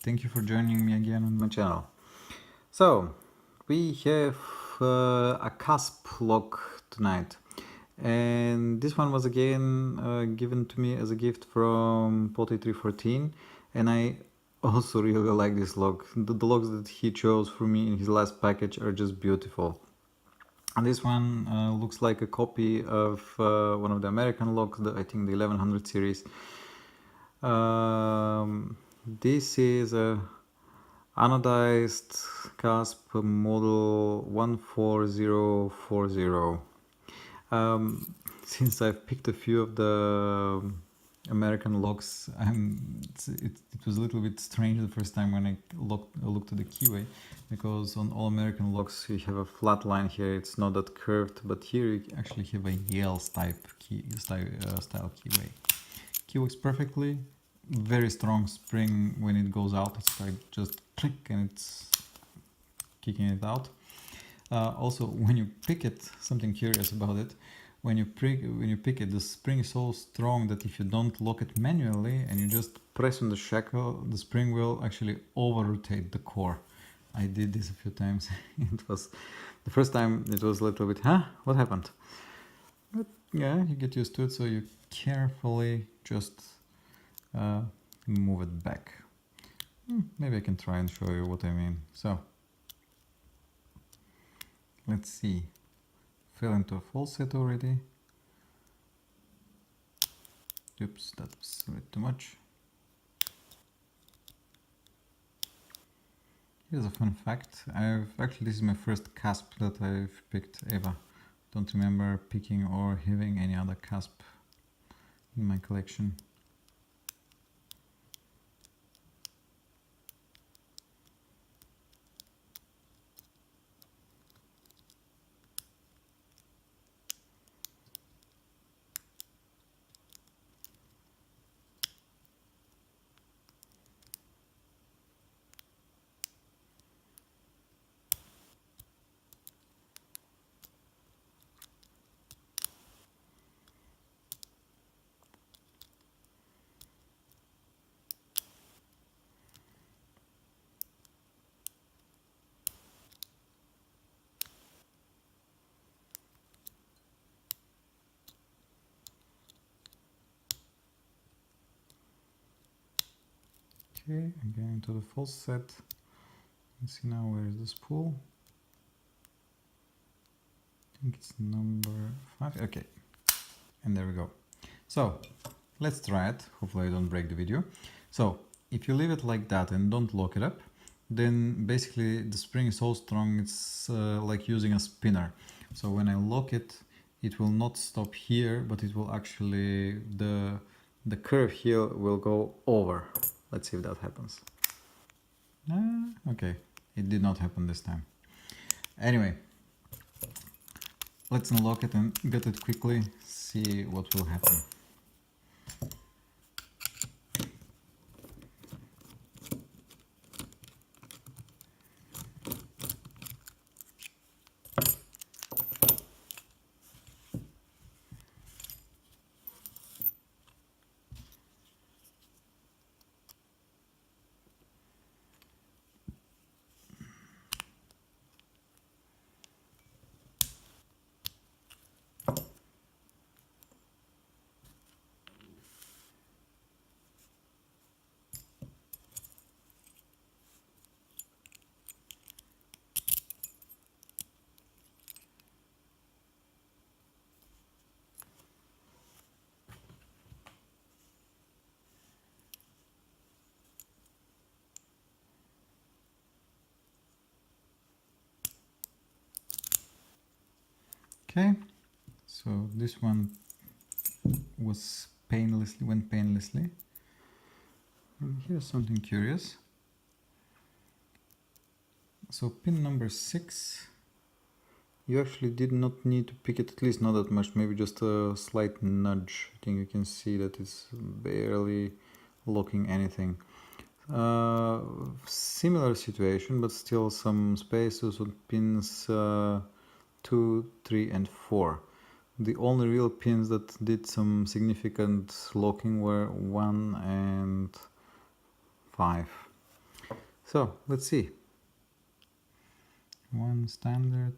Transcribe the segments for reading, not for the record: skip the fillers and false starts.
thank you for joining me again on my channel. So, we have a KASP lock tonight, and this one was again given to me as a gift from Potty 314, and I also really like this lock. The locks that he chose for me in his last package are just beautiful. And this one looks like a copy of one of the American locks, I think the 1100 series. This is a anodized KASP model 14040. Since I've picked a few of the American locks, it was a little bit strange the first time when I looked at the keyway, because on all American locks you have a flat line here, it's not that curved, but here you actually have a Yale style keyway. Key works perfectly, very strong spring when it goes out, it's like just click and it's kicking it out. Also, when you pick it, something curious about it, when you pick it, the spring is so strong that if you don't lock it manually and you just press on the shackle, the spring will actually over-rotate the core. I did this a few times. It was the first time, it was a little bit, what happened? But yeah, you get used to it, so you carefully just move it back. Maybe I can try and show you what I mean. So let's see. Fell into a false set already. Oops, that was a bit too much. Here's a fun fact. This is my first KASP that I've picked ever. Don't remember picking or having any other KASP in my collection. Okay, again into the false set. Let's see now, where is the spool? I think it's number 5. Okay, and there we go. So let's try it. Hopefully I don't break the video. So if you leave it like that and don't lock it up, then basically the spring is so strong it's like using a spinner. So when I lock it, it will not stop here, but it will actually, the curve here will go over. Let's see if that happens. Okay, it did not happen this time. Anyway, let's unlock it and get it quickly, see what will happen. Okay, so this one went painlessly. And here's something curious. So pin number 6, you actually did not need to pick it, at least not that much, maybe just a slight nudge. I think you can see that it's barely locking anything. Similar situation, but still some spaces on pins 2, 3 and 4. The only real pins that did some significant locking were 1 and 5. So let's see. One standard.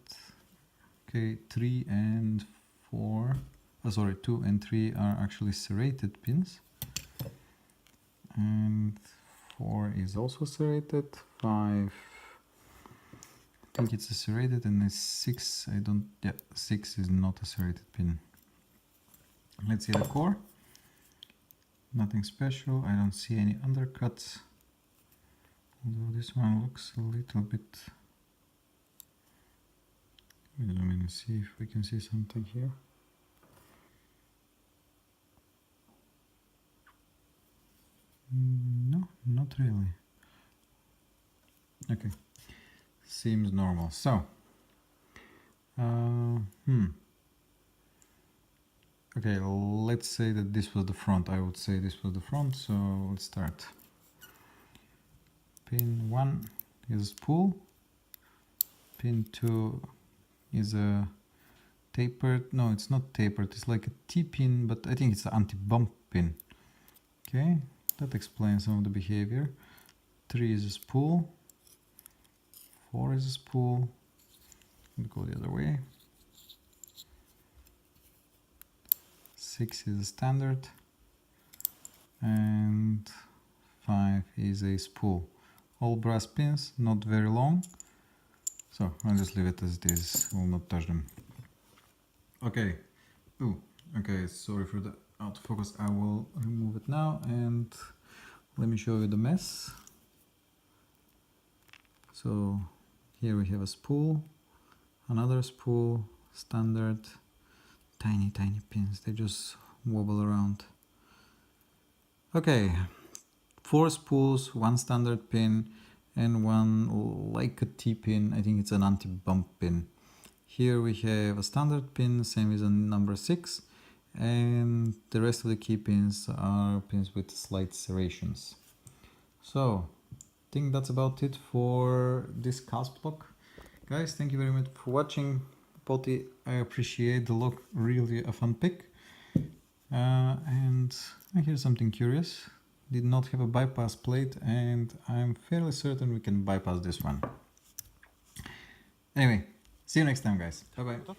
Okay, 3 and 4. Oh, sorry, 2 and 3 are actually serrated pins. And 4 is also serrated. 5, I think it's a serrated, and a 6, I don't, yeah, 6 is not a serrated pin. Let's see the core. Nothing special. I don't see any undercuts. Although this one looks a little bit. Let me see if we can see something here. No, not really. Okay, seems normal. So, okay, let's say that this was the front. I would say this was the front, so let's start. Pin 1 is spool. Pin 2 is a tapered, no, it's not tapered, it's like a T-pin, but I think it's an anti-bump pin. Okay, that explains some of the behavior. 3 is a spool. 4 is a spool. We'll go the other way. 6 is a standard. And 5 is a spool. All brass pins, not very long. So I'll just leave it as it is, will not touch them. Okay, okay, sorry for the out of focus. I will remove it now and let me show you the mess. So here we have a spool, another spool, standard, tiny pins, they just wobble around. Okay, 4 spools, 1 standard pin, and 1 like a T-pin. I think it's an anti-bump pin. Here we have a standard pin, same as a number 6, and the rest of the key pins are pins with slight serrations. So I think that's about it for this KASP lock. Guys, thank you very much for watching. Potty, I appreciate the lock, really a fun pick. And I hear something curious. Did not have a bypass plate, and I'm fairly certain we can bypass this one. Anyway, see you next time, guys. Bye bye.